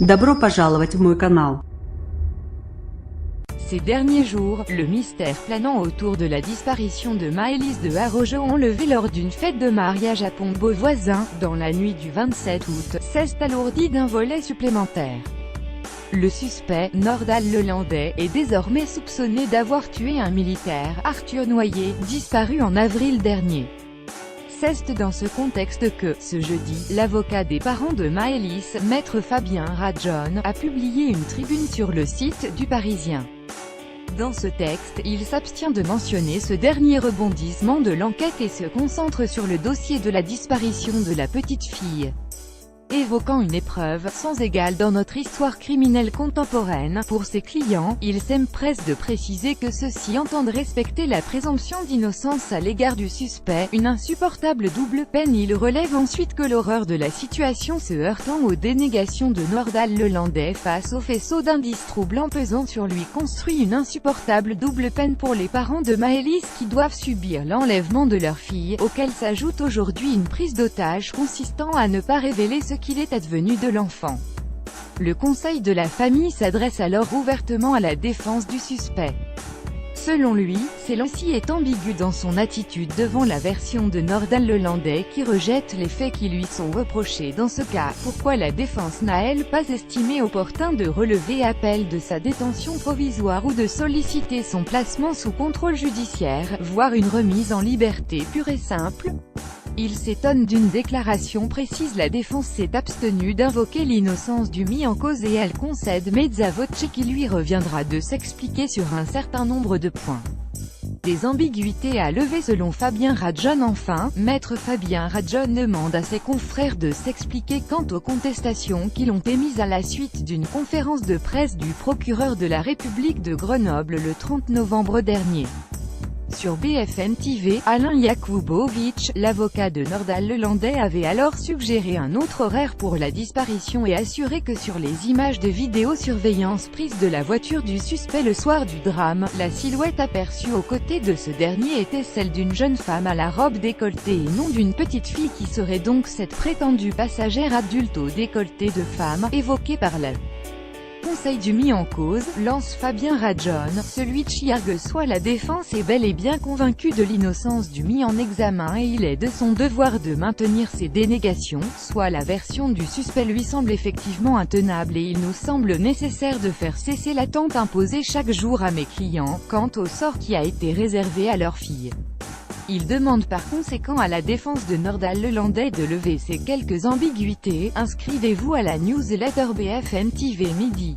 Добро пожаловать в мой канал. Ces derniers jours, le mystère planant autour de la disparition de Maëlys de Harojo enlevée lors d'une fête de mariage à Pont-Beauvoisin, dans la nuit du 27 août, s'est alourdi d'un volet supplémentaire. Le suspect, Nordal Lelandais, est désormais soupçonné d'avoir tué un militaire, Arthur Noyer, disparu en avril dernier. C'est dans ce contexte que, ce jeudi, l'avocat des parents de Maëlys, maître Fabien Rajon, a publié une tribune sur le site du Parisien. Dans ce texte, il s'abstient de mentionner ce dernier rebondissement de l'enquête et se concentre sur le dossier de la disparition de la petite fille. Évoquant une épreuve sans égale dans notre histoire criminelle contemporaine, pour ses clients, il s'empresse de préciser que ceux-ci entendent respecter la présomption d'innocence à l'égard du suspect, une insupportable double peine. Il relève ensuite que l'horreur de la situation se heurtant aux dénégations de Nordal Lelandais face au faisceau d'indices troublants pesant sur lui construit une insupportable double peine pour les parents de Maëlys qui doivent subir l'enlèvement de leur fille, auquel s'ajoute aujourd'hui une prise d'otage consistant à ne pas révéler ce qu'il est advenu de l'enfant. Le conseil de la famille s'adresse alors ouvertement à la défense du suspect. Selon lui, celui-ci est ambigu dans son attitude devant la version de Nordal Lelandais qui rejette les faits qui lui sont reprochés dans ce cas. Pourquoi la défense n'a-t-elle pas estimé opportun de relever appel de sa détention provisoire ou de solliciter son placement sous contrôle judiciaire, voire une remise en liberté pure et simple? Il s'étonne d'une déclaration précise. La défense s'est abstenue d'invoquer l'innocence du mis en cause et elle concède mezza voce qu'il lui reviendra de s'expliquer sur un certain nombre de points. Des ambiguïtés à lever selon Fabien Rajon. Enfin, maître Fabien Rajon demande à ses confrères de s'expliquer quant aux contestations qu'ils ont émises à la suite d'une conférence de presse du procureur de la République de Grenoble le 30 novembre dernier. Sur BFM TV, Alain Jakubowicz, l'avocat de Nordal Lelandais, avait alors suggéré un autre horaire pour la disparition et assuré que sur les images de vidéosurveillance prises de la voiture du suspect le soir du drame, la silhouette aperçue aux côtés de ce dernier était celle d'une jeune femme à la robe décolletée et non d'une petite fille qui serait donc cette prétendue passagère adulte au décolleté de femme, évoquée par la conseil du mis en cause, lance Fabien Rajon, celui de Chiargue. Soit la défense est bel et bien convaincue de l'innocence du mis en examen et il est de son devoir de maintenir ses dénégations, soit la version du suspect lui semble effectivement intenable et il nous semble nécessaire de faire cesser l'attente imposée chaque jour à mes clients, quant au sort qui a été réservé à leur fille. Il demande par conséquent à la défense de Nordal Lelandais de lever ces quelques ambiguïtés. Inscrivez-vous à la newsletter BFM TV midi.